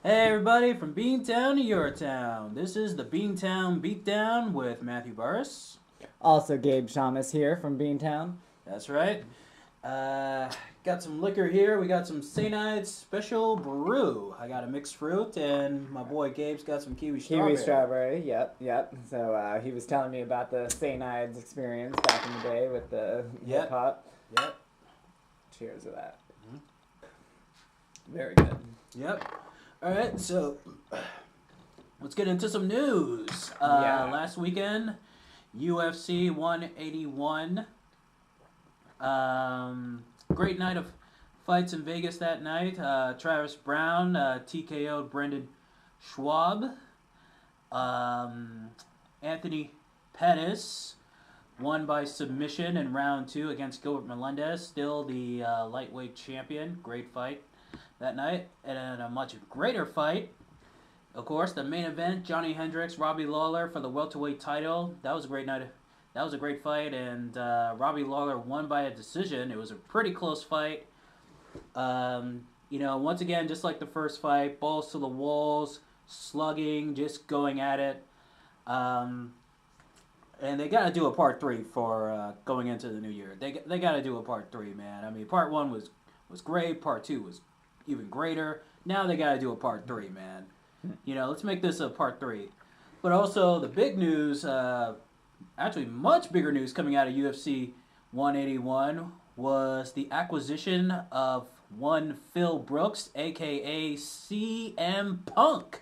Hey everybody from Beantown to your town. This is the Beantown Beatdown with Matthew Burris. Also, Gabe Shamus here from Beantown. That's right. Uh, got some liquor here. We got some St. Ides Special Brew. I got a mixed fruit, and my boy Gabe's got some kiwi Kiwi strawberry. strawberry, yep. So he was telling me about the St. Ides experience back in the day with the hip Yep, hop. yep, Cheers to that. mhm, Very good. yep. All right, so let's get into some news. Yeah. Last weekend, UFC 181. Great night of fights in Vegas that night. Travis Brown TKO'd Brendan Schwab. Anthony Pettis won by submission in round 2 against Gilbert Melendez, still the lightweight champion. Great fight that night. And a much greater fight, of course, the main event, Johnny Hendricks, Robbie Lawler for the welterweight title. That was a great night. That was a great fight, and Robbie Lawler won by a decision. It was a pretty close fight. Once again, just like the first fight, balls to the walls, slugging, just going at it. Um, and they got to do a part 3 for going into the new year. They got to do a part 3, man. I mean, part 1 was great. Part 2 was even greater. Now they got to do a part 3, man. Let's make this a part 3. But also the big news, actually much bigger news coming out of UFC 181 was the acquisition of one Phil Brooks, aka CM Punk,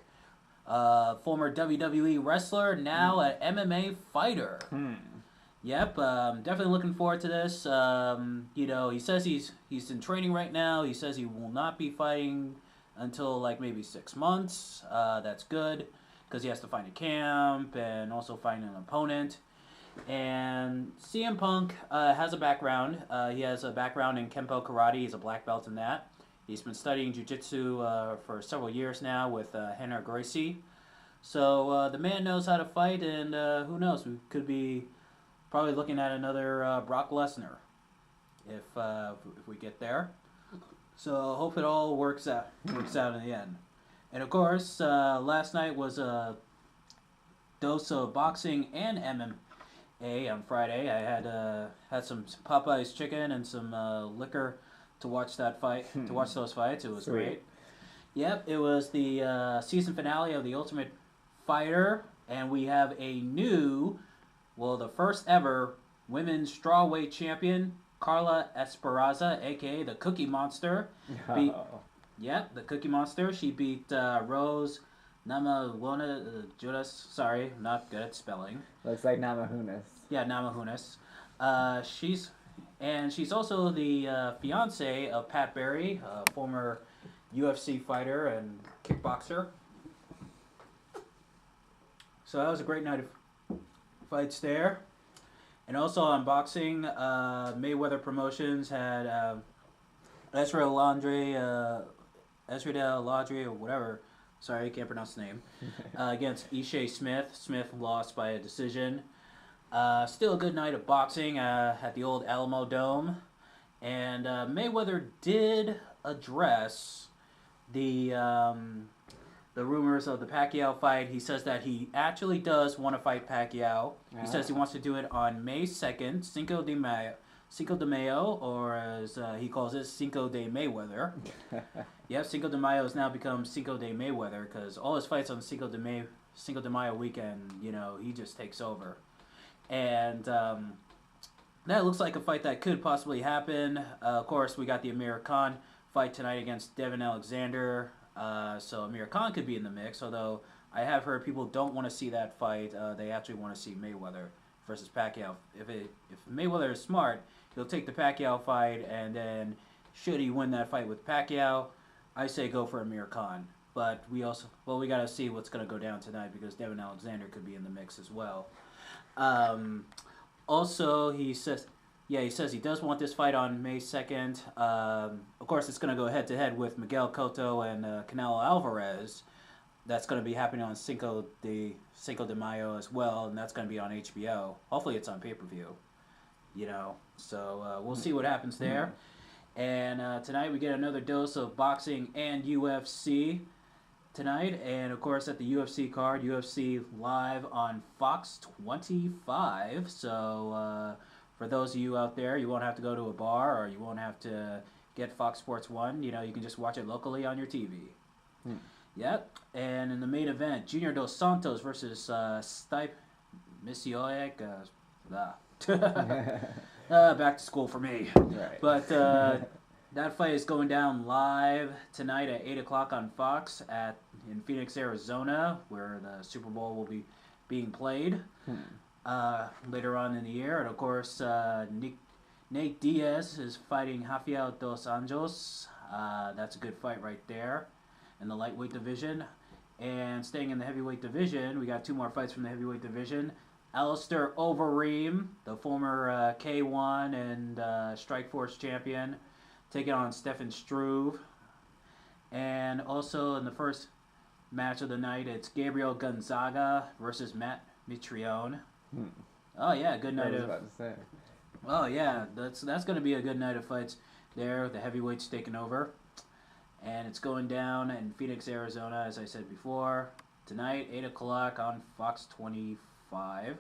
former WWE wrestler, now an MMA fighter. Yep, definitely looking forward to this. He says he's in training right now. He says he will not be fighting until like maybe 6 months. That's good because he has to find a camp and also find an opponent. And CM Punk has a background. He has a background in Kempo Karate. He's a black belt in that. He's been studying Jiu-Jitsu for several years now with Rener Gracie. So the man knows how to fight, and who knows? We could be probably looking at another Brock Lesnar if we get there. So hope it all works out in the end. And of course, last night was a dose of boxing and MMA on Friday. I had some Popeyes chicken and some liquor to watch that fight. To watch those fights, it was Sweet. great. Yep, it was the season finale of the Ultimate Fighter, and we have the first ever women's strawweight champion, Carla Esperanza, aka the Cookie Monster. Beat, the Cookie Monster. She beat Rose Namajunas. Judas. Sorry, not good at spelling. Looks like Namajunas. Yeah, Namajunas. She's also the fiance of Pat Barry, a former UFC fighter and kickboxer. So that was a great night of fights there. And also on boxing, Mayweather Promotions had Ezra Landry, or whatever. Sorry, I can't pronounce the name. Against Ishe Smith. Smith lost by a decision. Still a good night of boxing at the old Alamo Dome. And Mayweather did address the rumors of the Pacquiao fight. He says that he actually does want to fight Pacquiao. He says he wants to do it on May 2nd, Cinco de Mayo, or as he calls it, Cinco de Mayweather. Yep, Cinco de Mayo has now become Cinco de Mayweather because all his fights on Cinco de Mayo weekend, he just takes over. And that looks like a fight that could possibly happen. Of course, we got the Amir Khan fight tonight against Devin Alexander. So Amir Khan could be in the mix, although I have heard people don't want to see that fight. They actually want to see Mayweather versus Pacquiao. If Mayweather is smart, he'll take the Pacquiao fight, and then should he win that fight with Pacquiao, I say go for Amir Khan. But we got to see what's going to go down tonight because Devin Alexander could be in the mix as well. Also, he says he does want this fight on May 2nd. Of course, it's going to go head-to-head with Miguel Cotto and Canelo Alvarez. That's going to be happening on Cinco de Mayo as well, and that's going to be on HBO. Hopefully it's on pay-per-view, So we'll see what happens there. And tonight we get another dose of boxing and UFC. tonight, and of course at the UFC card, UFC live on Fox 25. So for those of you out there, you won't have to go to a bar or you won't have to get Fox Sports 1. You know, you can just watch it locally on your TV. Yep. And in the main event, Junior Dos Santos versus Stipe Misiotic. Back to school for me. Right. But that fight is going down live tonight at 8 o'clock on Fox in Phoenix, Arizona, where the Super Bowl will be being played later on in the year. And of course, Nate Diaz is fighting Rafael Dos Anjos. That's a good fight right there in the lightweight division. And staying in the heavyweight division, we got 2 more fights from the heavyweight division. Alistair Overeem, the former K1 and Strikeforce champion, taking on Stefan Struve. And also in the first match of the night, it's Gabriel Gonzaga versus Matt Mitrione. Oh yeah, good night of. About to say. Oh yeah, that's going to be a good night of fights there. The heavyweights taking over, and it's going down in Phoenix, Arizona, as I said before, tonight, 8 o'clock on Fox 25.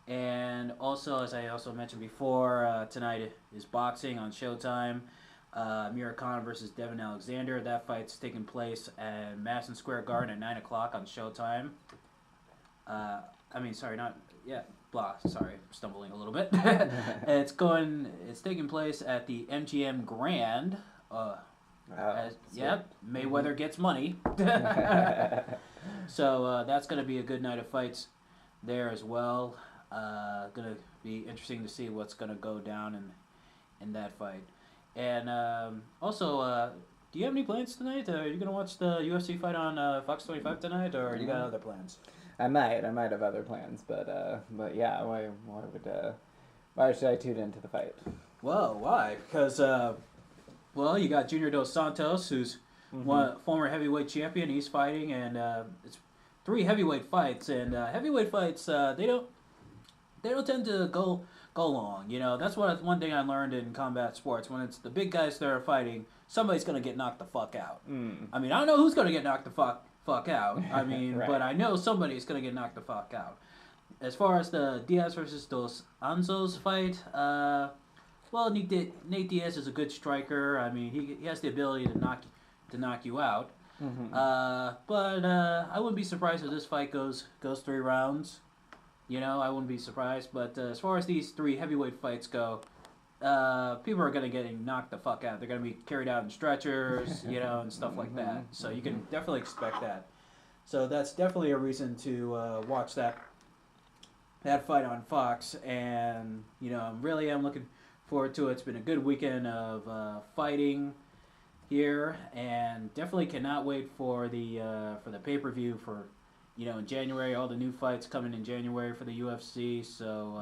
And also, as I also mentioned before, tonight is boxing on Showtime. Amir Khan versus Devin Alexander. That fight's taking place at Madison Square Garden at 9 o'clock on Showtime. Sorry, I'm stumbling a little bit. It's taking place at the MGM Grand. Mayweather gets money. So that's going to be a good night of fights there as well. Going to be interesting to see what's going to go down in that fight. And also, do you have any plans tonight? Are you going to watch the UFC fight on Fox 25 tonight, or you got other plans? I might have other plans, but yeah, why should I tune into the fight? Well, why? Because you got Junior Dos Santos, who's former heavyweight champion. He's fighting, and it's 3 heavyweight fights, and heavyweight fights they don't tend to go long. You know, that's one thing I learned in combat sports. When it's the big guys that are fighting, somebody's gonna get knocked the fuck out. I mean, I don't know who's gonna get knocked the fuck out. I mean, right. But I know somebody's gonna get knocked the fuck out. As far as the Diaz versus Dos Anjos fight, Nate Diaz is a good striker. I mean, he has the ability to knock you out. But I wouldn't be surprised if this fight goes 3 rounds. You know, I wouldn't be surprised. But as far as these 3 heavyweight fights go, people are going to get knocked the fuck out. They're going to be carried out in stretchers, you know, and stuff like that. So you can definitely expect that. So that's definitely a reason to watch that fight on Fox. And, you know, really am looking forward to it. It's been a good weekend of fighting here, and definitely cannot wait for the pay-per-view for, you know, in January. All the new fights coming in January for the UFC, so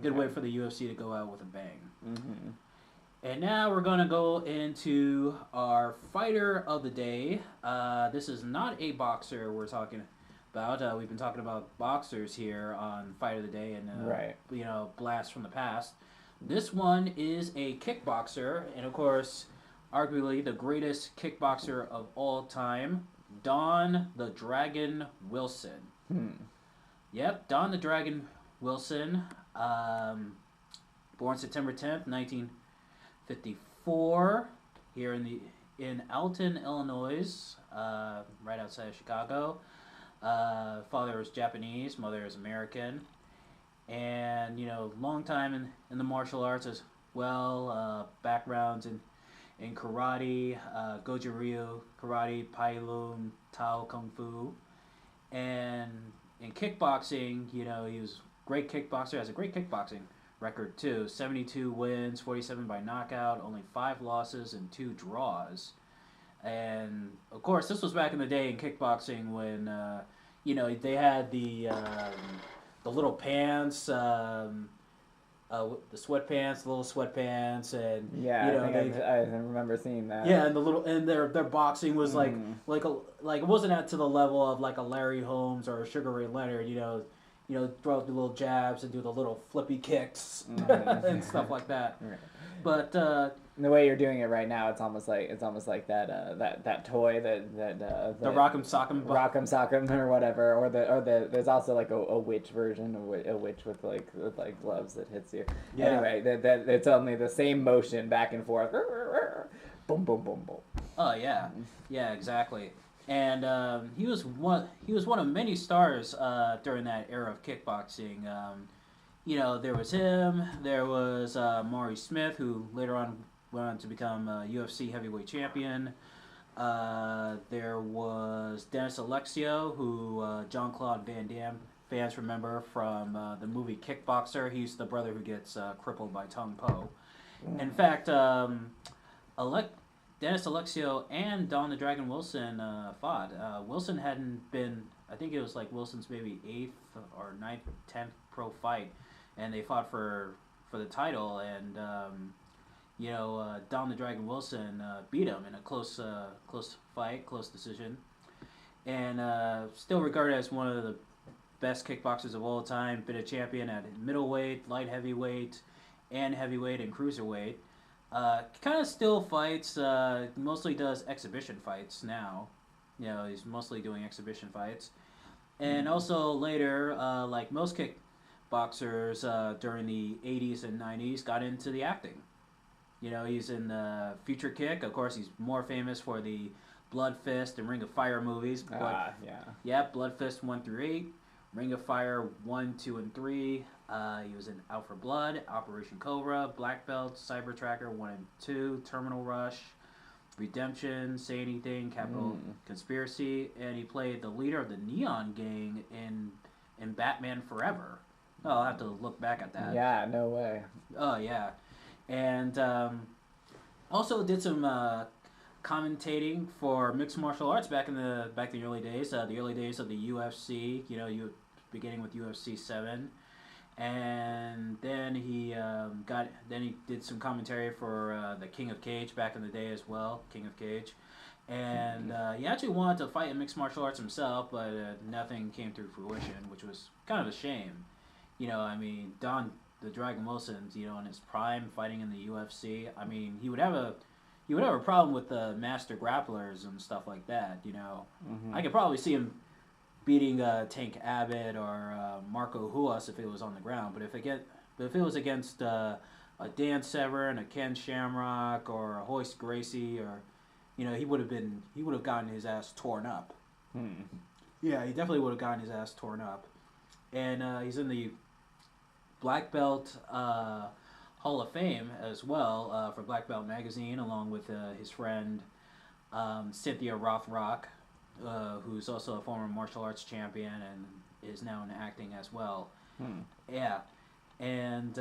good way for the UFC to go out with a bang. And now we're going to go into our fighter of the day. This is not a boxer we're talking about. We've been talking about boxers here on Fight of the Day and you know, Blast from the Past. This one is a kickboxer, and of course, arguably the greatest kickboxer of all time, Don the Dragon Wilson. Yep, Don the Dragon Wilson, born September 10th, 1954, here in Alton, Illinois, right outside of Chicago. Father is Japanese, mother is American. And, you know, long time in the martial arts as well, backgrounds in karate, Goju Ryu, karate, Pai Lun, Tao Kung Fu. And in kickboxing, you know, he was a great kickboxer, has a great kickboxing record too. 72 wins, 47 by knockout, only 5 losses and 2 draws. And, of course, this was back in the day in kickboxing when, you know, they had the little pants, the sweatpants, the little sweatpants, and yeah, you know, I remember seeing that. Yeah, and their boxing was like it wasn't to the level of like a Larry Holmes or a Sugar Ray Leonard. You know, throw out the little jabs and do the little flippy kicks and stuff like that. But The way you're doing it right now, it's almost like that toy the that Rock'em Sock'em. Rock'em Sock'em or whatever, or the there's also like a witch version, a witch with like gloves that hits you. Yeah. Anyway, that it's only the same motion back and forth. Boom, boom, boom, boom. Oh yeah, yeah, exactly. And he was one of many stars during that era of kickboxing. There was him. There was Maury Smith, who later on went on to become a UFC heavyweight champion. There was Dennis Alexio, who Jean-Claude Van Damme fans remember from the movie Kickboxer. He's the brother who gets crippled by Tong Po. In fact, Dennis Alexio and Don the Dragon Wilson fought. Wilson hadn't been, I think it was like Wilson's maybe 8th or 9th or 10th pro fight, and they fought for the title, and Don the Dragon Wilson beat him in a close fight, close decision, and still regarded as one of the best kickboxers of all time. Been a champion at middleweight, light heavyweight, and heavyweight and cruiserweight. Kind of still fights. Mostly does exhibition fights now. He's mostly doing exhibition fights, and also later, like most kickboxers during the '80s and '90s, got into the acting. He's in the Future Kick. Of course, he's more famous for the Blood Fist and Ring of Fire movies. Yeah. Yeah, Blood Fist 1 through 8, Ring of Fire 1, 2, and 3. He was in Out for Blood, Operation Cobra, Black Belt, Cyber Tracker 1 and 2, Terminal Rush, Redemption, Say Anything, Capital Conspiracy, and he played the leader of the Neon Gang in Batman Forever. Oh, I'll have to look back at that. Yeah, no way. Oh, yeah. And also did some commentating for mixed martial arts back in the early days, the early days of the UFC. Beginning with UFC 7, and then he did some commentary for the King of Cage back in the day as well, King of Cage, and he actually wanted to fight in mixed martial arts himself, but nothing came to fruition, which was kind of a shame. Don the Dragon Wilson's, in his prime, fighting in the UFC. He would have a problem with the master grapplers and stuff like that. I could probably see him beating Tank Abbott or Marco Huas if it was on the ground, but if it was against a Dan Severn, a Ken Shamrock, or a Hoist Gracie, or he would have gotten his ass torn up. Yeah, he definitely would have gotten his ass torn up, and he's in the Black Belt Hall of Fame as well for Black Belt Magazine, along with his friend Cynthia Rothrock, who's also a former martial arts champion and is now in acting as well. Yeah, and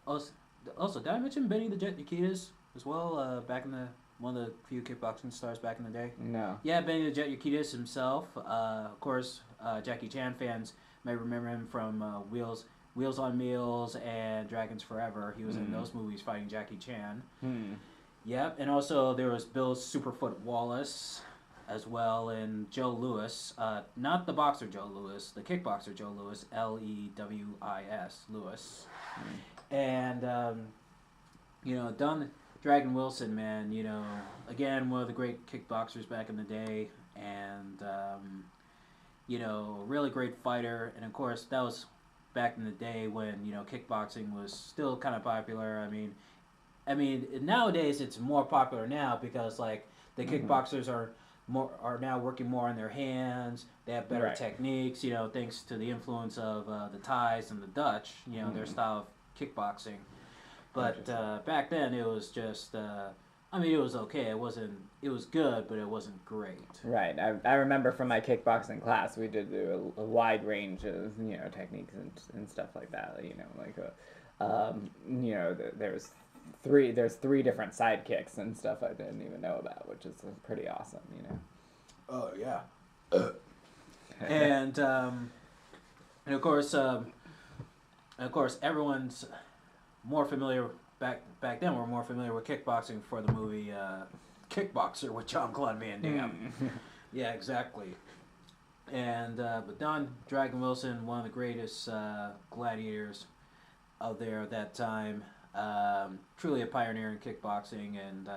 also did I mention Benny the Jet Urquidez as well? Back in one of the few kickboxing stars back in the day. No. Yeah, Benny the Jet Urquidez himself. Of course, Jackie Chan fans may remember him from Wheels on Meals and Dragons Forever. He was in those movies fighting Jackie Chan. Yep, and also there was Bill Superfoot Wallace as well, and Joe Louis. Not the boxer Joe Louis, the kickboxer Joe Louis, Lewis, Lewis. And, Don Dragon Wilson, man, again, one of the great kickboxers back in the day, and, really great fighter, and of course, that was back in the day when kickboxing was still kind of popular. I mean nowadays it's more popular now because like the kickboxers are now working more on their hands. They have better techniques, thanks to the influence of the Thais and the Dutch, their style of kickboxing. But back then it was just it was okay. It was good, but it wasn't great. Right. I remember from my kickboxing class, we did do a wide range of, techniques and stuff like that. There's three different side kicks and stuff I didn't even know about, which is pretty awesome, Oh, yeah. And of course, everyone's more familiar back then. We're more familiar with kickboxing for the movie Kickboxer with Jean-Claude Van Damme. Yeah, exactly. And but Don Dragon Wilson, one of the greatest gladiators out there at that time. Truly a pioneer in kickboxing, and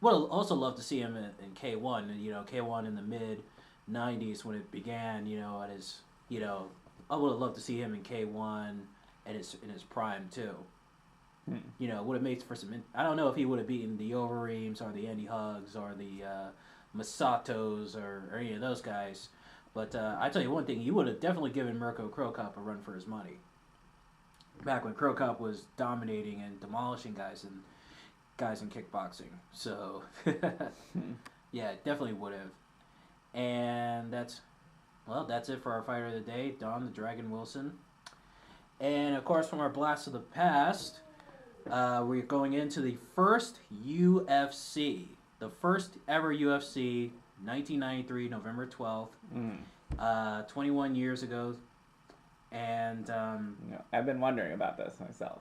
would also love to see him in K1. You know, K1 in the mid '90s when it began. You know, at his, you know, I would have loved to see him in K1 at in his prime too. You know, would have made for some. I don't know if he would have beaten the Overeems or the Andy Huggs or the Masatos or any of those guys. But I tell you one thing, he would have definitely given Mirko Cro Cop a run for his money. Back when Cro Cop was dominating and demolishing guys in kickboxing. So yeah, definitely would have. And that's it for our fighter of the day, Don the Dragon Wilson. And of course, from our blast of the past, we're going into the first UFC, the first ever UFC, 1993, November 12th, 21 years ago. And I've been wondering about this myself.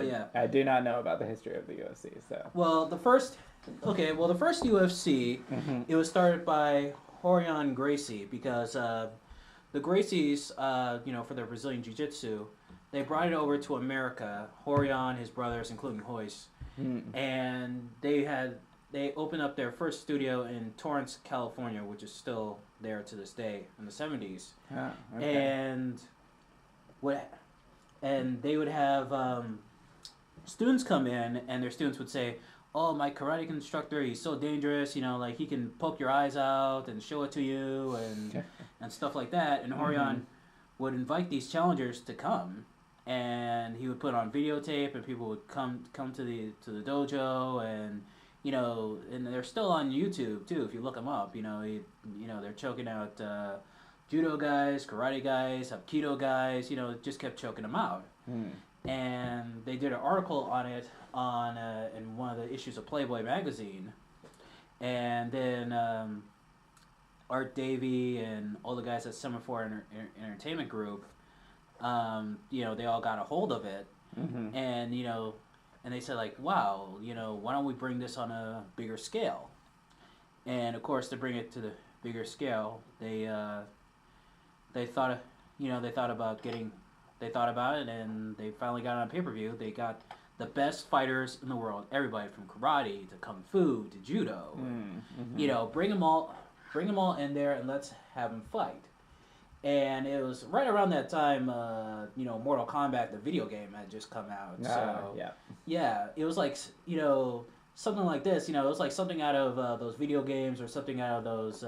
yeah. I do not know about the history of the UFC. So well, the first UFC, it was started by Rorion Gracie because the Gracies, for their Brazilian Jiu-Jitsu, they brought it over to America. Rorion, his brothers, including Royce, and they opened up their first studio in Torrance, California, which is still there to this day in the 70s. Oh, okay. And they would have students come in, and their students would say, "Oh, my karate instructor, he's so dangerous. You know, like he can poke your eyes out and show it to you, and stuff like that." And Rorion would invite these challengers to come, and he would put on videotape, and people would come to the dojo, and and they're still on YouTube too if you look them up. They're choking out judo guys, karate guys, Hapkido guys. Just kept choking them out. And they did an article on it in one of the issues of Playboy magazine, and then Art Davey and all the guys at Semaphore Entertainment Group, they all got a hold of it, and and they said like, wow, why don't we bring this on a bigger scale? And of course, to bring it to the bigger scale, they thought about it, and they finally got it on pay-per-view. They got the best fighters in the world, everybody from karate to kung fu to judo. Bring them all in there and let's have them fight. And it was right around that time, Mortal Kombat, the video game, had just come out. It was like, something like this. It was like something out of those video games, or something out of those,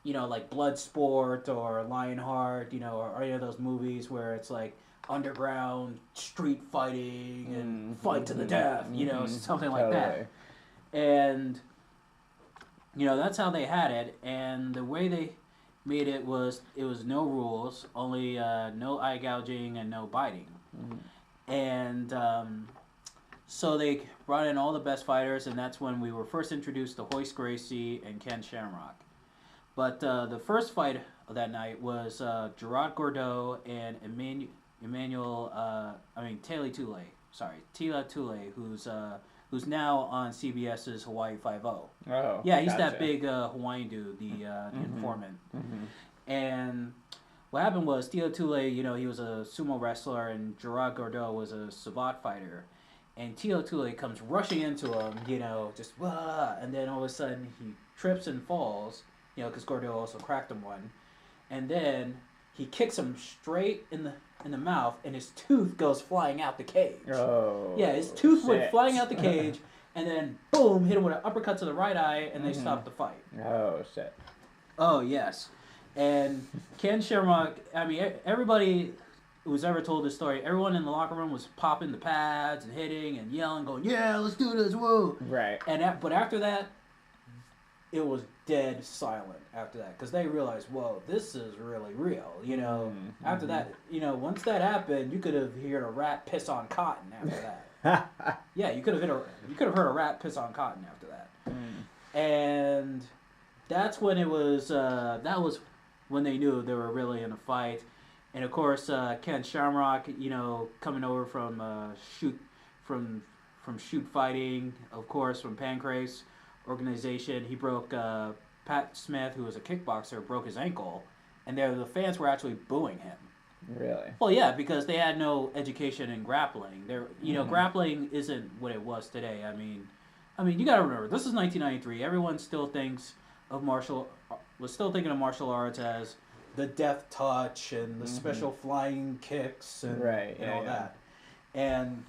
like Bloodsport or Lionheart, or any of those movies where it's like underground street fighting and fight to the death, something like that. And that's how they had it. And the way they made it was no rules, only no eye gouging and no biting. And so they brought in all the best fighters, and that's when we were first introduced to Royce Gracie and Ken Shamrock. But the first fight of that night was Gerard Gordeau and Tila Tule, who's now on CBS's Hawaii Five-0. Oh, yeah, he's that big Hawaiian dude, the informant. And what happened was Tila Tule, he was a sumo wrestler, and Gerard Gordeau was a Savate fighter. And Tila Tule comes rushing into him, just blah, and then all of a sudden he trips and falls, because Gordeau also cracked him one. And then he kicks him straight in the mouth, and his tooth goes flying out the cage. Oh, yeah, his tooth went flying out the cage, and then boom, hit him with an uppercut to the right eye, and they stopped the fight. Oh shit. Oh yes, and Ken Shamrock. I mean, everybody who's ever told this story, everyone in the locker room was popping the pads and hitting and yelling, going, "Yeah, let's do this, whoa!" Right. But after that, it was dead silent after that, because they realized, whoa, this is really real. After that, once that happened, you could have heard a rat piss on cotton after that. Yeah, you could have heard a rat piss on cotton after that. And that's when it was. That was when they knew they were really in a fight. And of course, Ken Shamrock, coming over from shoot fighting, of course, from Pancrase organization, he broke Pat Smith, who was a kickboxer, broke his ankle, and the fans were actually booing him. Really? Well, yeah, because they had no education in grappling. Grappling isn't what it was today. You got to remember, this is 1993. Everyone still thinks of was still thinking of martial arts as the death touch and the special flying kicks and, right. and all that. And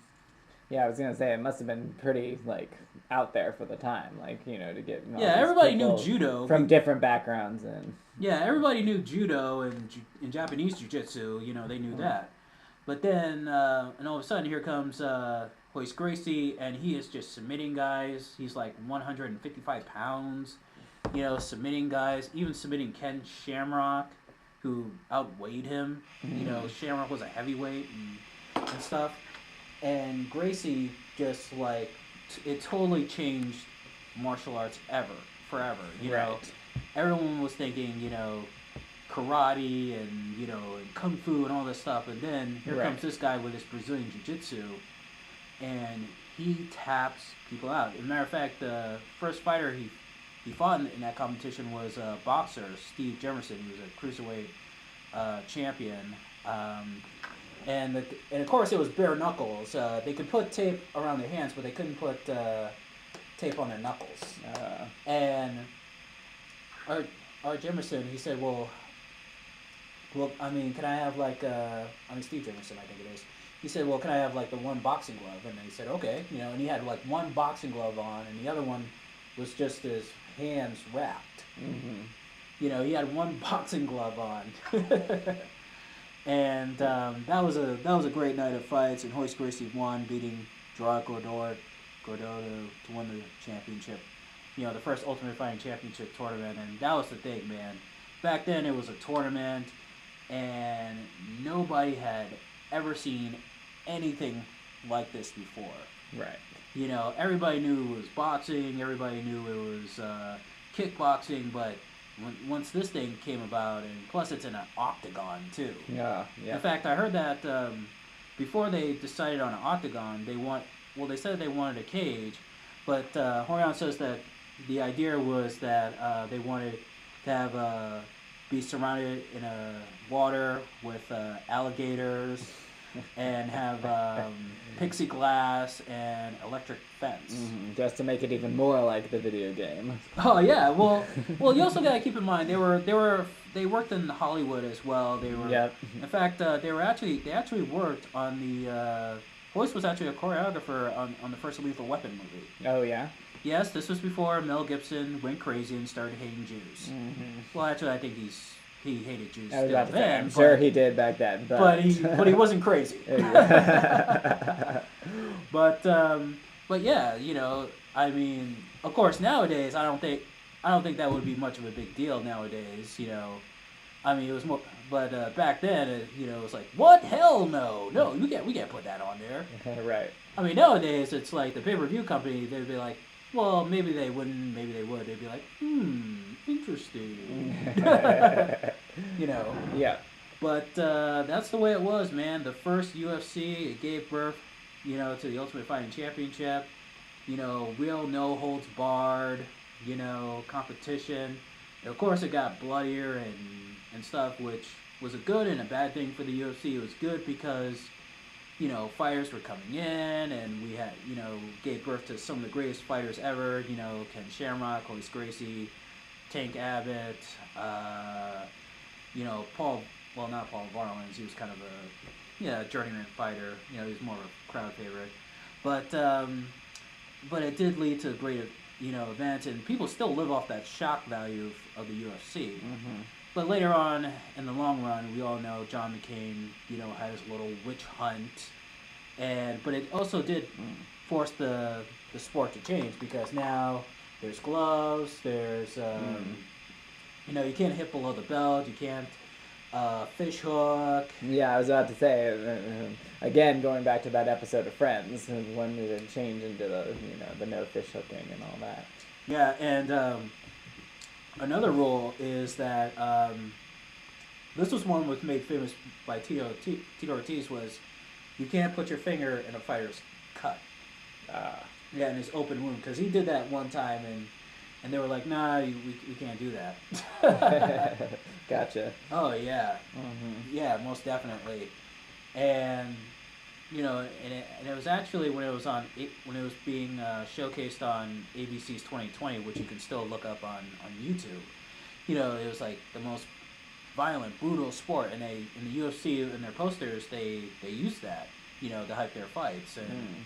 yeah, I was gonna say it must have been pretty like out there for the time, like to get everybody knew judo from different backgrounds and everybody knew judo and Japanese jiu-jitsu. They knew that. But then, and all of a sudden, here comes Royce Gracie, and he is just submitting guys. He's like 155 pounds, submitting guys, even submitting Ken Shamrock, who outweighed him. Shamrock was a heavyweight and stuff. And Gracie just like, it totally changed martial arts forever. Everyone was thinking, karate and and kung fu and all this stuff, and then here comes this guy with his Brazilian jiu-jitsu, and he taps people out. As a matter of fact, the first fighter he fought in that competition was a boxer, Steve Jefferson. He was a cruiserweight champion, and of course it was bare knuckles. They could put tape around their hands, but they couldn't put tape on their knuckles. And our Jefferson, he said, well, can I have Steve Jefferson, I think it is. He said, well, can I have the one boxing glove? And they said, okay, and he had one boxing glove on, and the other one was just his hands wrapped. He had one boxing glove on. And that was a great night of fights, and Royce Gracie won, beating Gerard Gordeau to win the championship. The first Ultimate Fighting Championship tournament, and that was the thing, man. Back then, it was a tournament, and nobody had ever seen anything like this before. Right. Everybody knew it was boxing, everybody knew it was kickboxing, but once this thing came about, and plus it's in an octagon, too. Yeah. In fact, I heard that before they decided on an octagon, they said they wanted a cage, but Horion says that the idea was that they wanted to have be surrounded in a water with alligators and have plexiglass and electric fence. Just to make it even more like the video game. Oh yeah, well, you also gotta keep in mind they worked in Hollywood as well. They were, in fact, they actually worked on the. Royce was actually a choreographer on the first Lethal Weapon movie. Oh yeah. Yes, this was before Mel Gibson went crazy and started hating Jews. Well, actually, I think he hated Jews still then. I'm sure he did back then, but he wasn't crazy. But yeah, of course nowadays I don't think that would be much of a big deal nowadays. It was more, but back then it was like, what? Hell no, we can't put that on there. Right. Nowadays it's like the pay-per-view company, they'd be like, well, maybe they wouldn't, maybe they would. They'd be like, interesting. Yeah. But that's the way it was, man. The first UFC, it gave birth, to the Ultimate Fighting Championship. Real no holds barred, competition. And of course, it got bloodier and stuff, which was a good and a bad thing for the UFC. It was good because fighters were coming in, and we had, gave birth to some of the greatest fighters ever, Ken Shamrock, Royce Gracie, Tank Abbott, not Paul Varlins, he was kind of a journeyman fighter, he was more of a crowd favorite, but it did lead to great, events, and people still live off that shock value of the UFC. But later on, in the long run, we all know John McCain, had his little witch hunt, but it also did force the sport to change, because now there's gloves, there's you can't hit below the belt, you can't fish hook. Yeah, I was about to say, again, going back to that episode of Friends, when we would change into the no fish hooking and all that. Yeah, and another rule is that this was one was made famous by Tito Ortiz, was you can't put your finger in a fighter's cut. In his open wound, because he did that one time, and and they were like, "Nah, we can't do that." Gotcha. Oh yeah, Mm-hmm. yeah, most definitely. And and it was actually when it was being showcased on ABC's 2020, which you can still look up on YouTube. It was like the most violent, brutal sport, and they in the UFC in their posters they use that to hype their fights, and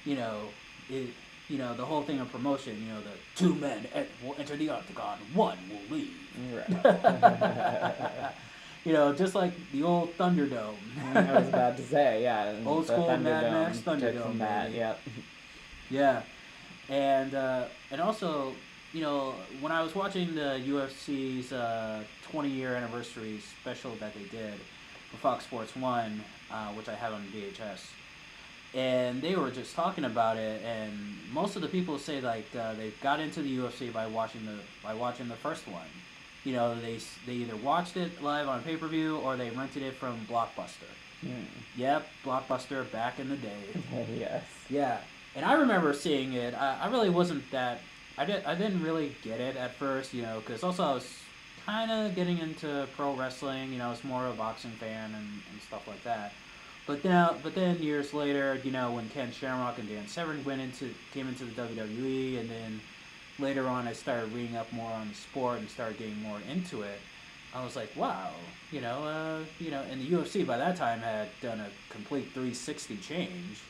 you know it. The whole thing of promotion. The two men will enter the octagon, one will leave. Right. Just like the old Thunderdome. I was about to say, yeah. Old The school Mad Thunderdome Max took Thunderdome, from that. baby. Yep. Yeah, and also, when I was watching the UFC's 20-year anniversary special that they did for Fox Sports One, which I have on VHS, and they were just talking about it, and most of the people say like they got into the UFC by watching the first one. They either watched it live on pay-per-view or they rented it from Blockbuster. Yep, Blockbuster back in the day. Yes. Yeah, and I remember seeing it. I really wasn't that. I didn't really get it at first, because also I was kind of getting into pro wrestling. I was more a boxing fan and stuff like that. But then years later, when Ken Shamrock and Dan Severn came into the WWE, and then later on I started reading up more on the sport and started getting more into it. I was like, wow, and the UFC by that time had done a complete 360 change,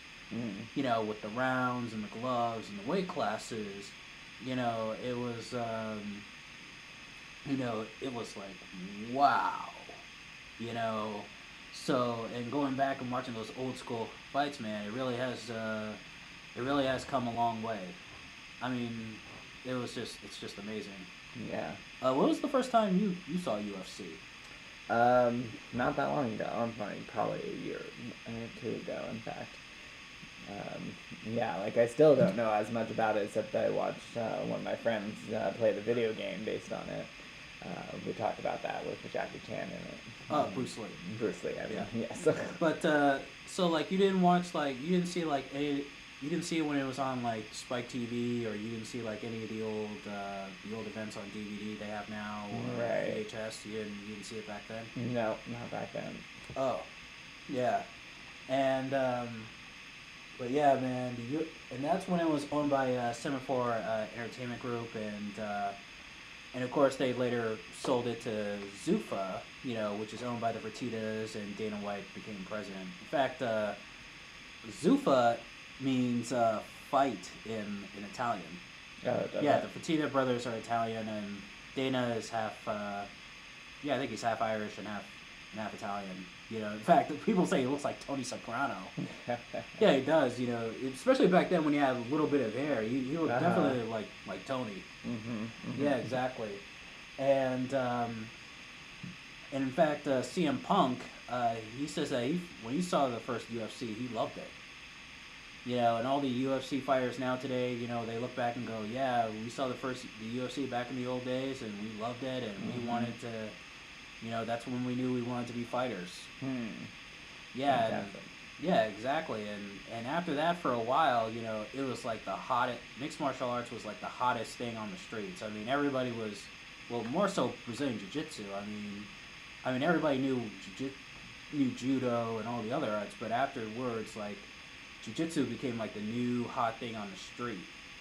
with the rounds and the gloves and the weight classes. It was, it was like, wow, you know. So, and going back and watching those old school fights, man, it really has come a long way. I mean, it's just amazing. Yeah. When was the first time you saw UFC? Not that long ago. Probably a year or two ago, in fact. Yeah, like I still don't know as much about it, except I watched one of my friends play the video game based on it. We talked about that with Jackie Chan in it. Bruce Lee. Bruce Lee, I mean, Yeah. yes. But so like you didn't see like you didn't see it when it was on like Spike TV, or you didn't see like any of the old events on DVD they have now, or Right. VHS. You didn't see it back then. No, not back then. Oh, yeah, and but yeah, man, and that's when it was owned by Semaphore Entertainment Group, and of course they later sold it to Zuffa, which is owned by the Fertittas, and Dana White became president. In fact, Zuffa means fight in Italian. Oh, Yeah, the Fertitta brothers are Italian, and Dana is half. I think he's half Irish and half Italian. In fact, people say he looks like Tony Soprano. Yeah, he does. Especially back then when he had a little bit of hair, he looked definitely like Tony. Mm-hmm. Yeah, exactly. And in fact, CM Punk, he says that when he saw the first UFC, he loved it. And all the UFC fighters now today, they look back and go, yeah, we saw the UFC back in the old days, and we loved it, and we wanted to, that's when we knew we wanted to be fighters. Yeah, Fantastic. yeah, exactly. And after that, for a while, it was like the hottest, mixed martial arts was like the hottest thing on the streets. I mean, everybody was, well, more so Brazilian Jiu-Jitsu. I mean, everybody knew judo and all the other arts, but afterwards, like, Jiu-Jitsu became like the new hot thing on the street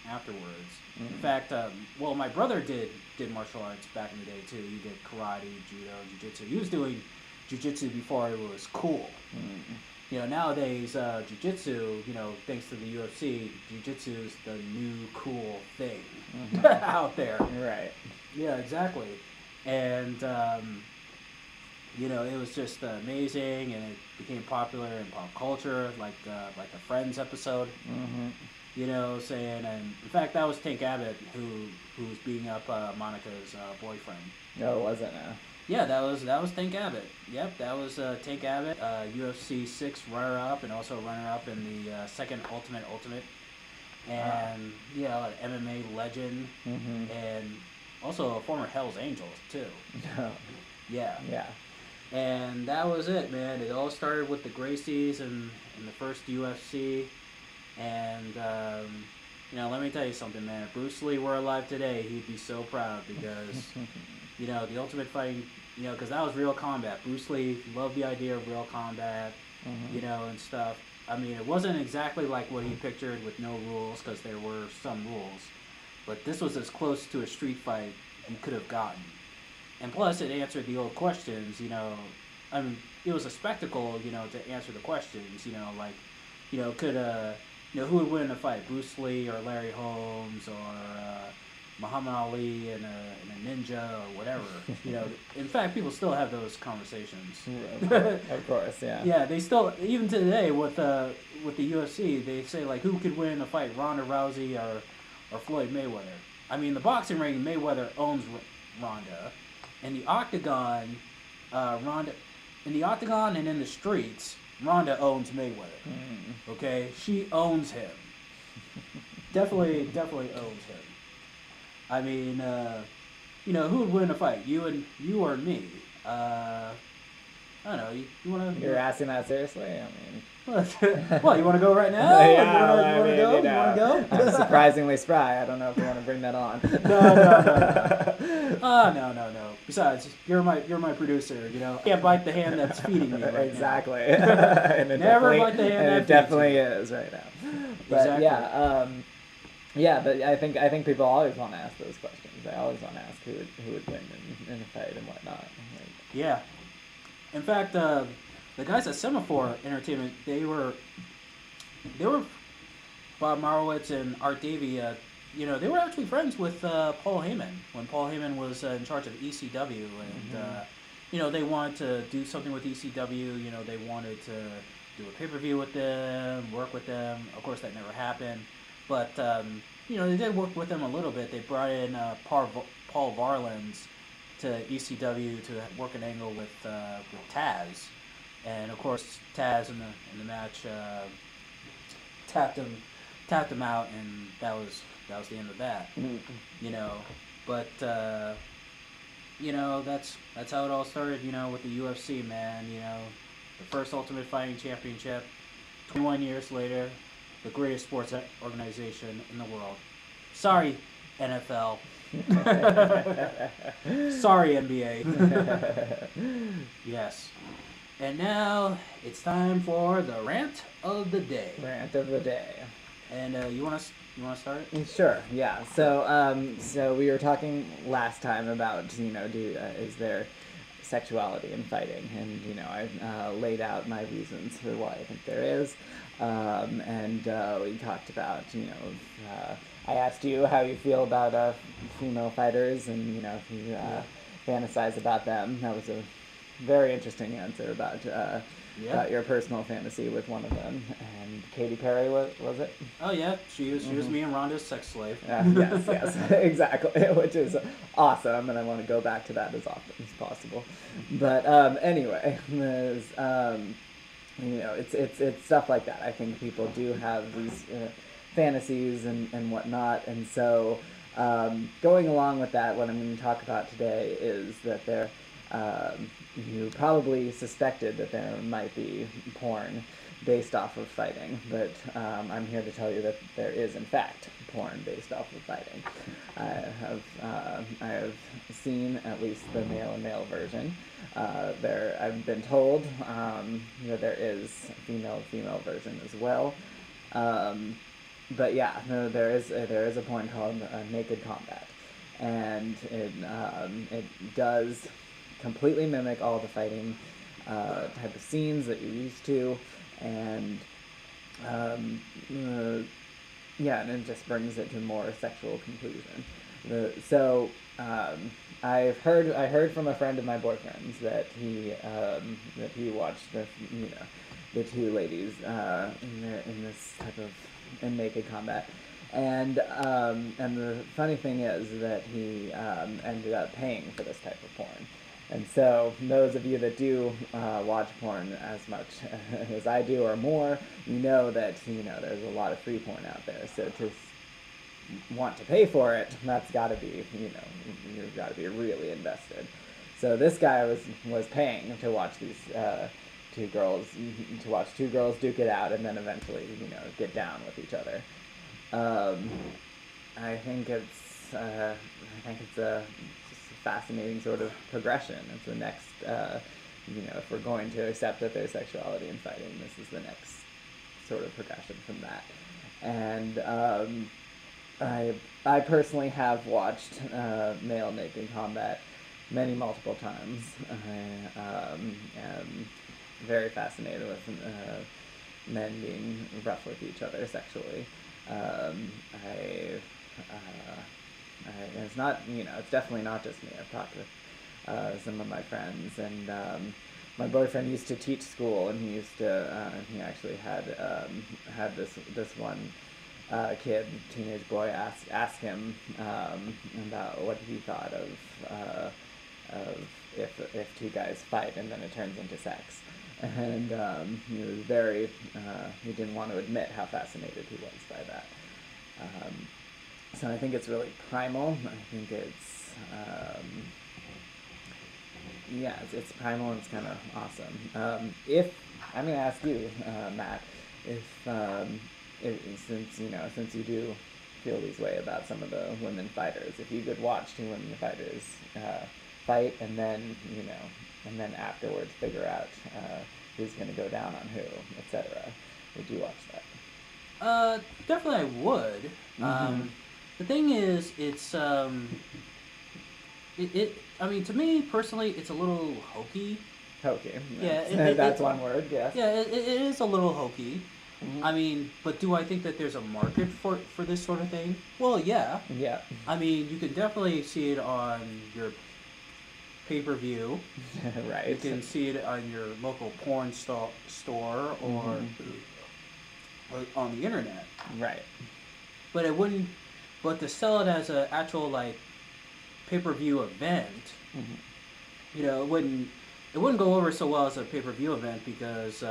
afterwards. In fact, my brother did martial arts back in the day too. He did karate, judo, Jiu-Jitsu. He was doing Jiu-Jitsu before it was cool. Nowadays, Jiu-Jitsu, thanks to the UFC, Jiu-Jitsu is the new cool thing out there. Right. Yeah, exactly. And it was just amazing, and it became popular in pop culture, like the Friends episode. Saying, and in fact, that was Tank Abbott who was beating up Monica's boyfriend. No, it wasn't. Yeah, that was Tank Abbott. Yep, that was Tank Abbott, UFC 6 runner-up, and also runner-up in the second Ultimate, and an MMA legend, and also a former Hell's Angel too. Yeah. Yeah. And that was it, man. It all started with the Gracies and the first UFC, and let me tell you something, man. If Bruce Lee were alive today, he'd be so proud because, the Ultimate Fighting, because that was real combat. Bruce Lee loved the idea of real combat, and stuff. I mean, it wasn't exactly like what he pictured with no rules, because there were some rules. But this was as close to a street fight you could have gotten. And plus, it answered the old questions, I mean, it was a spectacle, to answer the questions, could, who would win in a fight, Bruce Lee or Larry Holmes or Muhammad Ali and a ninja or whatever. In fact, people still have those conversations. Of course, yeah. Yeah, they still, even today with the UFC, they say, like, who could win in a fight, Ronda Rousey or Floyd Mayweather. I mean, the boxing ring, Mayweather owns Ronda. In the octagon, in the octagon and in the streets, Ronda owns Mayweather. Okay, she owns him. definitely owns him. I mean, who would win a fight? You or me? I don't know. You want to? You're asking that seriously? I mean. What, you want to go right now? Yeah, you want to go? You want to go? I'm surprisingly spry. I don't know if you want to bring that on. No. Besides, you're my producer. I can't bite the hand that's feeding me right exactly. now. And Never bite the hand. And that it definitely feeds is right now. But exactly. but I think people always want to ask those questions. They always want to ask who would win in a fight and whatnot. Yeah. In fact, the guys at Semaphore Entertainment, they were Bob Marowitz and Art Davey. They were actually friends with Paul Heyman when Paul Heyman was in charge of ECW, and they wanted to do something with ECW. They wanted to do a pay-per-view with them, work with them. Of course, that never happened, but they did work with them a little bit. They brought in Paul Varlins to ECW to work an angle with Taz. And of course, Taz in the match tapped him out, and that was the end of that. But that's how it all started. With the UFC, man. The first Ultimate Fighting Championship. 21 years later, the greatest sports organization in the world. Sorry, NFL. Sorry, NBA. Yes. And now it's time for the rant of the day. Rant of the day. And you want to start? Sure. Yeah. So we were talking last time about is there sexuality in fighting, and I laid out my reasons for why I think there is, and we talked about I asked you how you feel about female fighters, and if you fantasize about them. That was a very interesting answer about your personal fantasy with one of them. And Katy Perry, was it? Oh yeah, she was me and Ronda's sex slave. Yes, exactly, which is awesome, and I want to go back to that as often as possible. But anyway, there's it's stuff like that. I think people do have these fantasies and whatnot, and so going along with that, what I'm going to talk about today is that there. You probably suspected that there might be porn based off of fighting, but I'm here to tell you that there is, in fact, porn based off of fighting. I have seen at least the male and male version. I've been told that there is a female version as well. But yeah, no, there is a porn called Naked Combat, and it does completely mimic all the fighting type of scenes that you're used to, and and it just brings it to a more sexual conclusion. I heard from a friend of my boyfriend's that he watched the two ladies in this type of naked combat. And the funny thing is that he ended up paying for this type of porn. And so those of you that do watch porn as much as I do or more, that there's a lot of free porn out there. So to want to pay for it, that's got to be, you've got to be really invested. So this guy was paying to watch these two girls duke it out, and then eventually get down with each other. I think it's a just a fascinating sort of progression. It's the next, if we're going to accept that there's sexuality in fighting, this is the next sort of progression from that. And I personally have watched male naked combat multiple times. I am very fascinated with men being rough with each other sexually. It's not, it's definitely not just me. I've talked with some of my friends, and my boyfriend used to teach school, and he actually had this one kid, teenage boy, ask him about what he thought of if two guys fight and then it turns into sex. And he was he didn't want to admit how fascinated he was by that. So I think it's really primal. I think it's, it's primal and it's kind of awesome. I'm going to ask you, Matt, since you do feel these way about some of the women fighters, if you could watch two women fighters fight and then afterwards figure out who's going to go down on who, etc., would you watch that? Definitely I would. Mm-hmm. The thing is, it's I mean, to me personally, it's a little hokey. Hokey. Yeah, that's one word. Yes. Yeah, it is a little hokey. Mm-hmm. I mean, but do I think that there's a market for this sort of thing? Well, yeah. Yeah. I mean, you can definitely see it on your pay-per-view. Right. You can see it on your local porn store or on the internet. Right. But it wouldn't. But to sell it as an actual like pay-per-view event, it wouldn't go over so well as a pay-per-view event because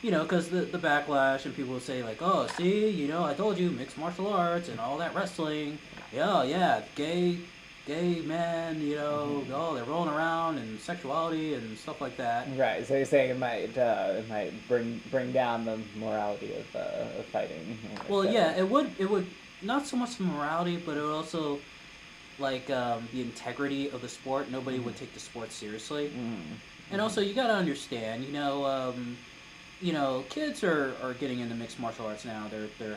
because the backlash and people will say like, oh, see, I told you, mixed martial arts and all that wrestling, yeah, gay men, oh, they're rolling around and sexuality and stuff like that. Right. So you're saying it might bring down the morality of fighting. Well, yeah, it would not so much the morality, but it would also like the integrity of the sport. Nobody would take the sport seriously. And also you gotta understand, kids are getting into mixed martial arts now. They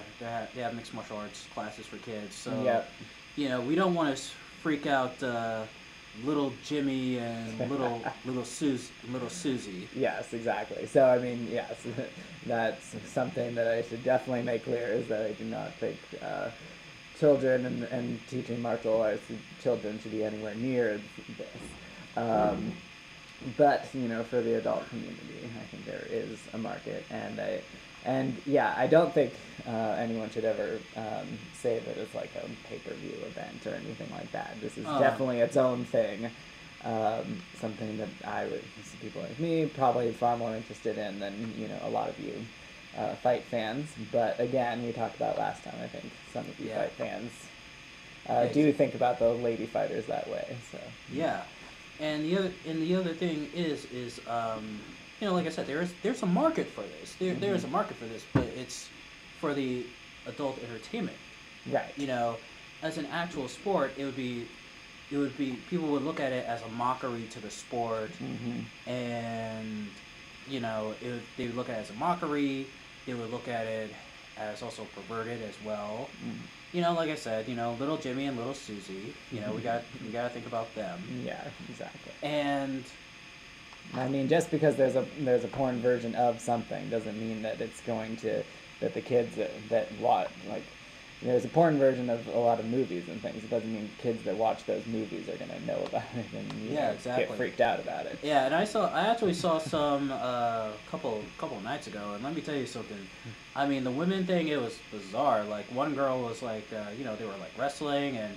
have mixed martial arts classes for kids. So yep. We don't want to freak out little Jimmy and little Susie. Yes, exactly. So I mean, yes, that's something that I should definitely make clear is that I do not think children and teaching martial arts children should be anywhere near this. But for the adult community, I think there is a market, and I don't think anyone should ever say that it's like a pay-per-view event or anything like that. This is definitely its own thing, something that I would, people like me, probably far more interested in than a lot of you fight fans. But again, we talked about last time. I think some of you fight fans do think about the lady fighters that way. So yeah. And the other thing is like I said, there's a market for this. There's a market for this, but it's for the adult entertainment. Right. As an actual sport, it would be people would look at it as a mockery to the sport, and they would look at it as a mockery. They would look at it as also perverted as well. Like I said, little Jimmy and little Susie, we gotta think about them. Yeah, exactly. And I mean, just because there's a porn version of something doesn't mean that it's going to that the kids that watch there's a porn version of a lot of movies and things. It doesn't mean kids that watch those movies are gonna know about it and exactly. get freaked out about it. Yeah, and I actually saw some couple of nights ago, and let me tell you something. I mean, the women thing, it was bizarre. Like one girl was like, they were like wrestling, and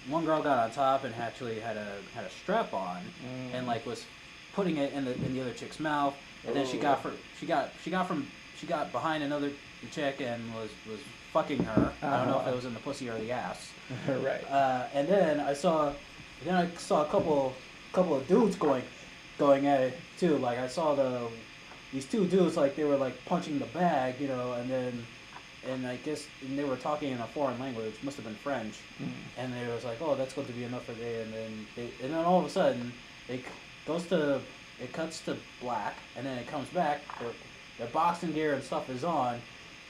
one girl got on top and actually had a strap on, and like was putting it in the other chick's mouth, and then she got behind another chick and was fucking her. I don't know if it was in the pussy or the ass. Right. And then I saw a couple of dudes going at it too. Like I saw these two dudes, like they were like punching the bag, and I guess they were talking in a foreign language, must have been French, and they was like, oh, that's going to be enough for day, and then all of a sudden it goes to it cuts to black, and then it comes back. Their boxing gear and stuff is on,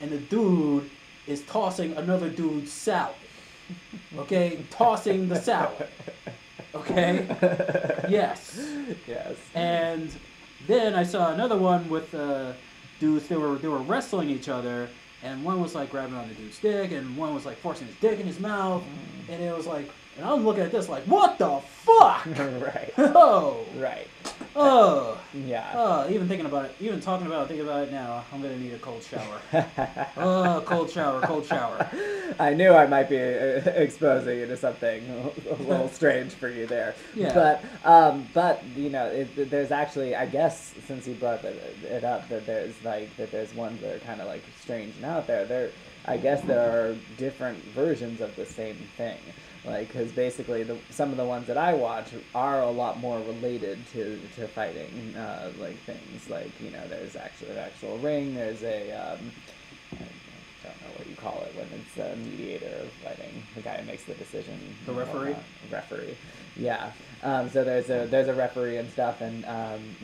and the dude is tossing another dude's salad. Okay, tossing the salad. Okay, yes. Yes. And then I saw another one with dudes. They were wrestling each other, and one was like grabbing on the dude's dick, and one was like forcing his dick in his mouth, and it was like, and I'm looking at this like, what the fuck? Right. Oh. Right. Oh. Yeah. Oh, even thinking about it, even talking about it, thinking about it now, I'm gonna need a cold shower. Oh, cold shower, cold shower. I knew I might be exposing you to something a little strange for you there. Yeah. But you know, there's actually, I guess, since you brought it up, that there's ones that are kind of like strange and out there. I guess there are different versions of the same thing. Like, because basically some of the ones that I watch are a lot more related to fighting, like things like, you know, there's actually an actual ring, there's a, I don't know what you call it when it's a mediator of fighting, the guy who makes the decision. The referee? Referee, yeah. So there's a referee and stuff, and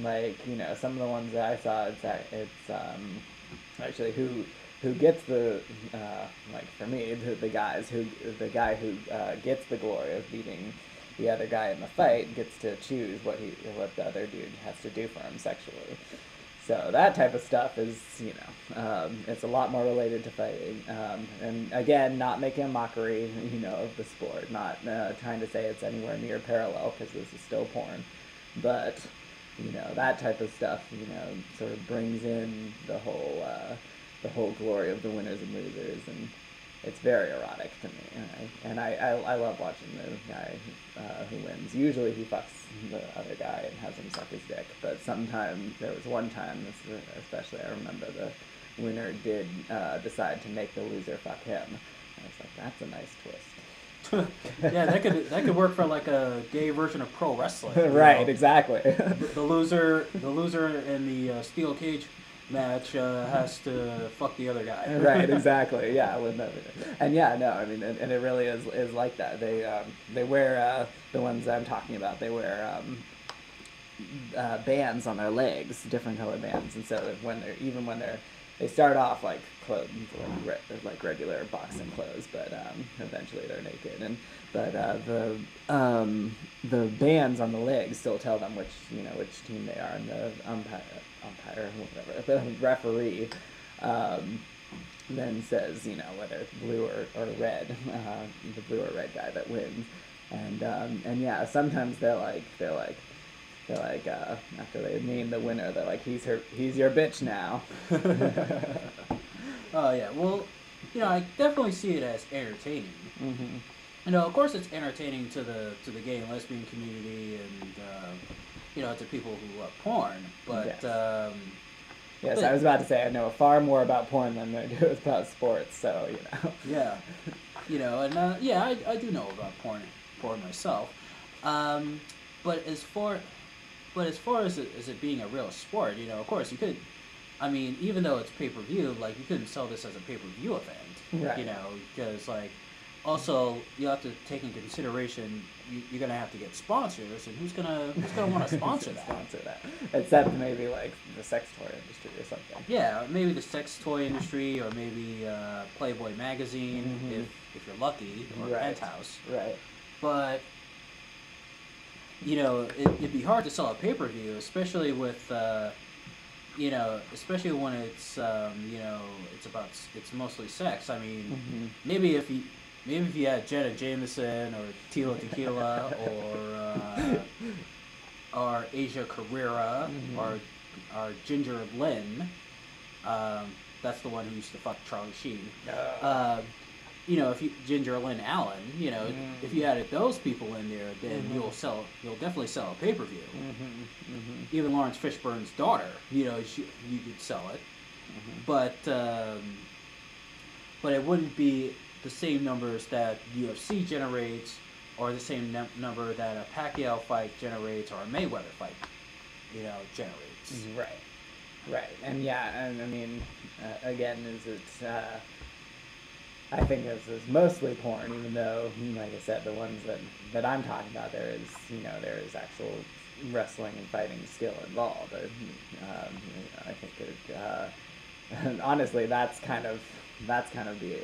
like, you know, some of the ones that I saw, it's actually who gets the like for me the guy who gets the glory of beating the other guy in the fight gets to choose what the other dude has to do for him sexually. So that type of stuff is, you know, it's a lot more related to fighting, and again, not making a mockery, you know, of the sport, not trying to say it's anywhere near parallel, because this is still porn, but you know, that type of stuff, you know, sort of brings in the whole glory of the winners and losers, and it's very erotic to me. And I love watching the guy who wins. Usually he fucks the other guy and has him suck his dick, but sometimes, there was one time, especially I remember, the winner did decide to make the loser fuck him. I was like, that's a nice twist. Yeah, that could work for like a gay version of pro wrestling. Right, exactly. The loser in the steel cage match has to fuck the other guy. Right, exactly. Yeah, and yeah, no, I mean, and it really is like that. They wear the ones I'm talking about. They wear bands on their legs, different color bands, and so when they start off like clothes, like regular boxing clothes, but eventually they're naked. But the bands on the legs still tell them which team they are, and the umpire, whatever, the referee then says, you know, whether it's blue or red, the blue or red guy that wins, and yeah, sometimes they're like after they name the winner, they're like, he's your bitch now. Oh yeah, well, you know, I definitely see it as entertaining. Mm-hmm. You know, of course, it's entertaining to the gay and lesbian community, and you know, to people who love porn. But yes. Yes, I was about to say I know far more about porn than I do about sports. So you know. Yeah, you know, and yeah, I do know about porn myself. But as far as it being a real sport, you know, of course you could. I mean, even though it's pay-per-view, like, you couldn't sell this as a pay-per-view event, right. You know, because, like, also you have to take into consideration you're gonna have to get sponsors, and who's gonna want to sponsor that? Except maybe like the sex toy industry or something. Yeah, maybe the sex toy industry, or maybe Playboy magazine, mm-hmm. if you're lucky, or right. Penthouse. Right. But you know, it'd be hard to sell a pay-per-view, especially with. You know, especially when it's you know, it's mostly sex. I mean, mm-hmm. maybe if you had Jenna Jameson or Tila Tequila or Asia Carrera mm-hmm. or Ginger Lynn, that's the one who used to fuck Charlie Sheen. You know, Ginger Lynn Allen, you know, if you added those people in there, then mm-hmm. you'll definitely sell a pay-per-view. Mm-hmm. Mm-hmm. Even Lawrence Fishburne's daughter, you know, you could sell it, mm-hmm. but it wouldn't be the same numbers that UFC generates, or the same number that a Pacquiao fight generates, or a Mayweather fight, you know, generates. Right. And yeah, and I mean, again, is it I think this is mostly porn, even though, like I said, the ones that I'm talking about, there is actual wrestling and fighting skill involved. I think it, honestly, that's kind of the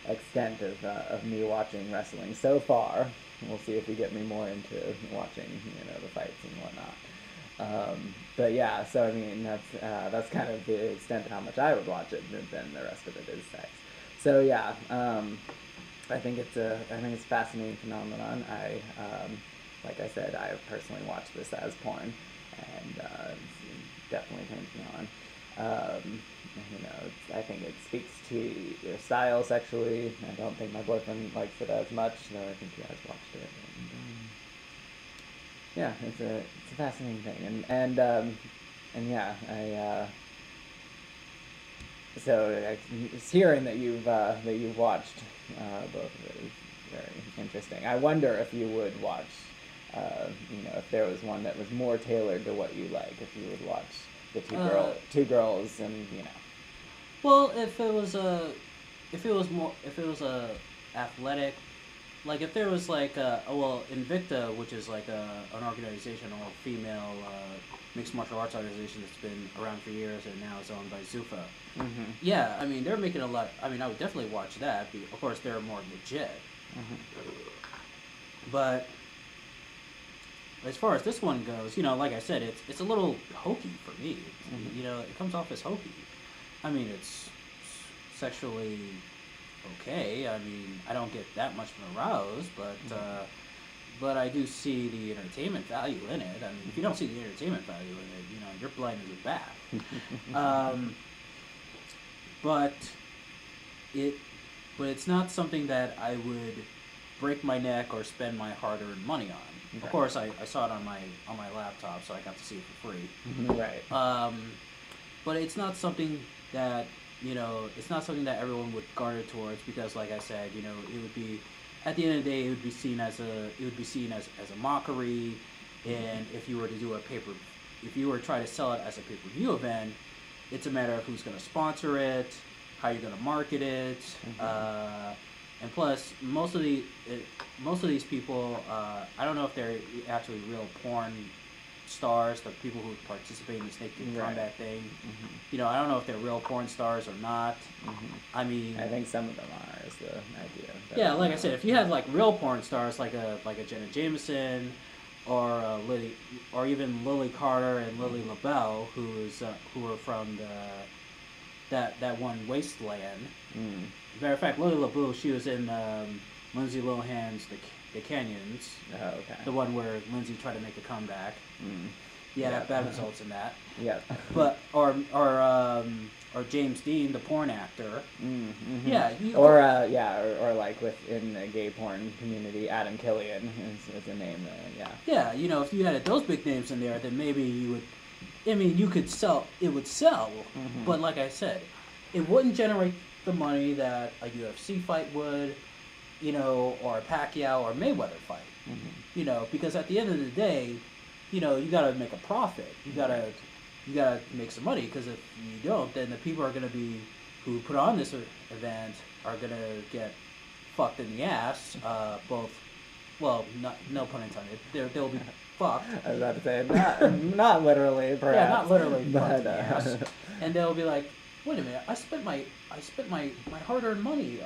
extent of me watching wrestling so far. We'll see if you get me more into watching, the fights and whatnot. But yeah, so I mean that's kind of the extent of how much I would watch it, and then the rest of it is sex. So yeah, I think it's a fascinating phenomenon. Like I said, I personally watch this as porn, and it definitely turns me on. I think it speaks to your style sexually. I don't think my boyfriend likes it as much, though I think he has watched it. Yeah, it's a fascinating thing, and yeah, so just hearing that you've watched both of it is very interesting. I wonder if you would watch, if there was one that was more tailored to what you like, if you would watch the two girls, and Well, if it was a athletic, like if there was like Invicta, which is like an organization, or a female mixed martial arts organization that's been around for years and now is owned by Zuffa. Mm-hmm. Yeah, I mean they're making a lot. I mean I would definitely watch that. Of course they're more legit. Mm-hmm. But as far as this one goes, like I said, it's a little hokey for me. Mm-hmm. It comes off as hokey. I mean, it's sexually okay. I mean, I don't get that much aroused, but I do see the entertainment value in it. I mean, if you don't see the entertainment value in it, you're blind as a bat. But it's not something that I would break my neck or spend my hard-earned money on. Okay. Of course, I saw it on my laptop, so I got to see it for free. Right. But it's not something that it's not something that everyone would garner towards, because, like I said, it would be, at the end of the day, it would be seen as a mockery, and if you were to do if you were to try to sell it as a pay-per-view event, it's a matter of who's going to sponsor it, how you're going to market it, and plus most of these people, I don't know if they're actually real porn stars, the people who participate in this naked combat thing. Mm-hmm. I don't know if they're real porn stars or not. Mm-hmm. I mean, I think some of them are, is the idea. Yeah, like I said, if you had like real porn stars like a Jenna Jameson, or Lily, or even Lily Carter and Lily LaBelle, who are from that one Wasteland. Mm. As a matter of fact, Lily LaBelle, she was in Lindsay Lohan's The Canyons. Oh, okay. The one where Lindsay tried to make a comeback. Mm. Yeah, that results in that. Yeah. But or James Dean, the porn actor. Mm-hmm. Yeah. Or like within the gay porn community, Adam Killian is a name. Yeah, if you had those big names in there, then maybe you would. I mean, you could sell. It would sell, but like I said, it wouldn't generate the money that a UFC fight would. Or a Pacquiao or Mayweather fight. Mm-hmm. Because at the end of the day, you gotta make a profit. You gotta make some money, because if you don't, then the people are gonna be, who put on this event, are gonna get fucked in the ass. No pun intended. They'll be fucked. I was about to say, not literally, perhaps. Yeah, not literally fucked in the ass. And they'll be like, wait a minute, I spent my hard-earned money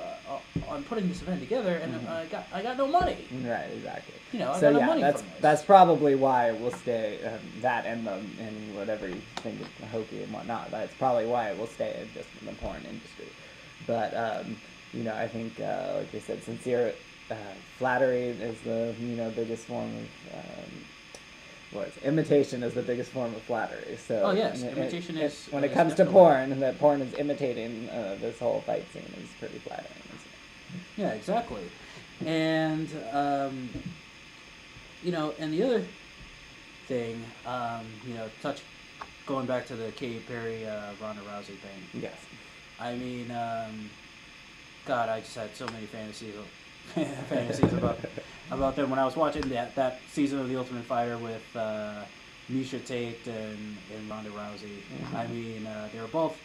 on putting this event together, and I got no money. Right, exactly. I got no money from this. That's probably why it will stay, that and whatever you think is hokey and whatnot. That's probably why it will stay just in the porn industry. But I think, like I said, sincere flattery is the biggest form of. Imitation is the biggest form of flattery. So imitation is. When it comes to porn, that porn is imitating this whole fight scene is pretty flattering. Yeah, exactly. And and the other thing, going back to the Katy Perry, Ronda Rousey thing. Yes. I mean, God, I just had so many fantasies about them when I was watching that season of The Ultimate Fighter with Misha Tate and Ronda Rousey. Mm-hmm. I mean, they were both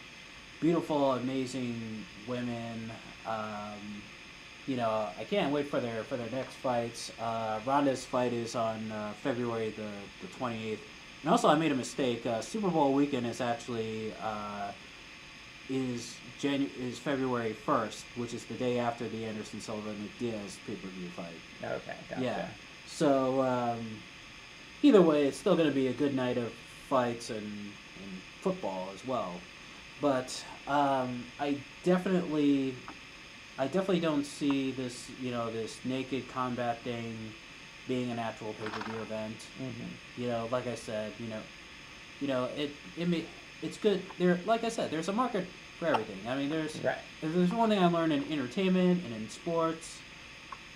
beautiful, amazing women. I can't wait for their next fights. Ronda's fight is on February the 28th. And also, I made a mistake. Super Bowl weekend is actually is February 1st, which is the day after the Anderson Silva Diaz pay-per-view fight. Okay, gotcha. Yeah. So either way, it's still going to be a good night of fights and football as well. But I definitely don't see this, this naked combat thing being an actual pay-per-view event. Mm-hmm. Like I said, it's good. Like I said, there's a market for everything. I mean, if there's one thing I learned in entertainment and in sports,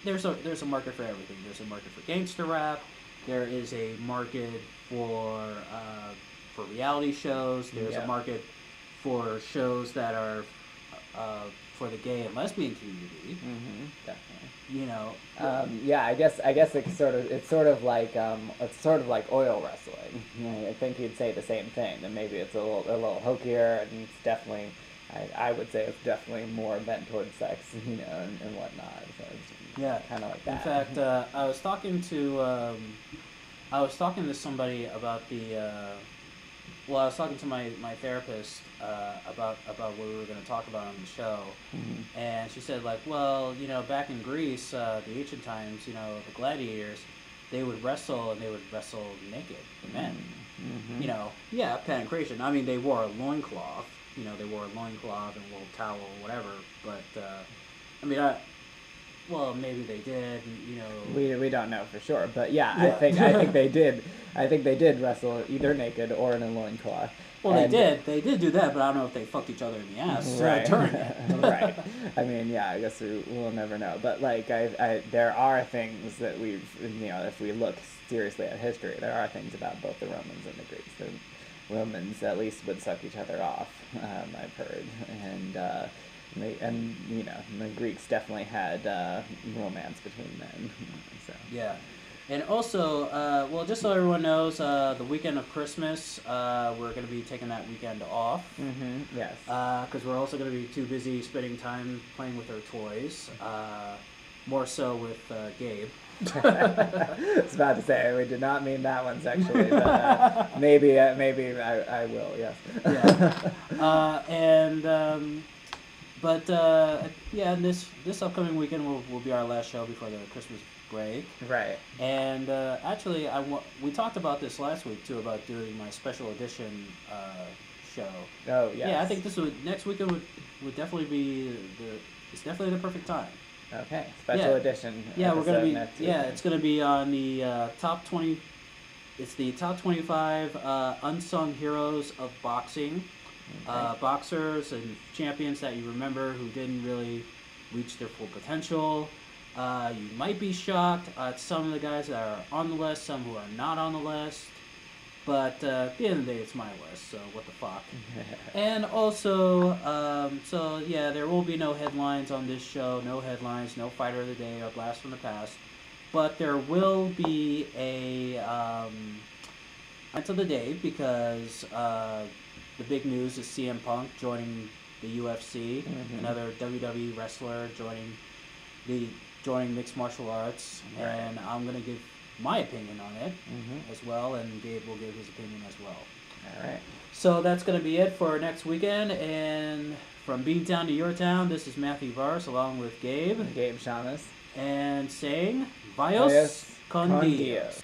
there's a market for everything. There's a market for gangster rap. There is a market for reality shows. There's a market for shows that are for the gay and lesbian community. Mm-hmm. Definitely. I guess it's sort of like oil wrestling. I think you'd say the same thing. And maybe it's a little hokier, and it's definitely. I would say it's definitely more bent towards sex, and whatnot. So it's kind of like that. In fact, I was talking to somebody about the. I was talking to my therapist about what we were going to talk about on the show, mm-hmm. and she said, like, well, back in Greece, the ancient times, the gladiators, they would wrestle naked, the men. Mm-hmm. Pancration. I mean, they wore a loincloth. They wore a loincloth and a little towel or whatever. But maybe they did. We don't know for sure, but I think they did. I think they did wrestle either naked or in a loincloth. Well, they did do that, but I don't know if they fucked each other in the ass during it. Right. I mean, I guess we'll never know. But there are things that if we look seriously at history, there are things about both the Romans and the Greeks. The Romans at least would suck each other off. I've heard, and the Greeks definitely had romance between men. So. Yeah. And also, just so everyone knows, the weekend of Christmas, we're going to be taking that weekend off. Mm-hmm. Yes. Because we're also going to be too busy spending time playing with our toys. More so with Gabe. I was about to say, we did not mean that one sexually, but maybe I will, yes. Yeah. This upcoming weekend will be our last show before the Christmas break. Right. And actually, we talked about this last week too, about doing my special edition show. Oh yes. Yeah, I think next weekend would definitely be it's definitely the perfect time. Okay, special edition. Yeah, we're gonna be. It's gonna be on the top 20. It's the top 25 unsung heroes of boxing. Okay. Boxers and champions that you remember who didn't really reach their full potential. You might be shocked at some of the guys that are on the list, some who are not on the list. But at the end of the day, it's my list, so what the fuck. And also, there will be no headlines on this show. No headlines, no fighter of the day or blast from the past. But there will be a rant of the day because the big news is CM Punk joining the UFC, mm-hmm. another WWE wrestler joining mixed martial arts, right. And I'm going to give my opinion on it mm-hmm. as well, and Gabe will give his opinion as well. All right. So that's going to be it for next weekend, and from Beantown to your town, this is Matthew Vars along with Gabe. Gabe Shamus. And saying, Vios con Dios.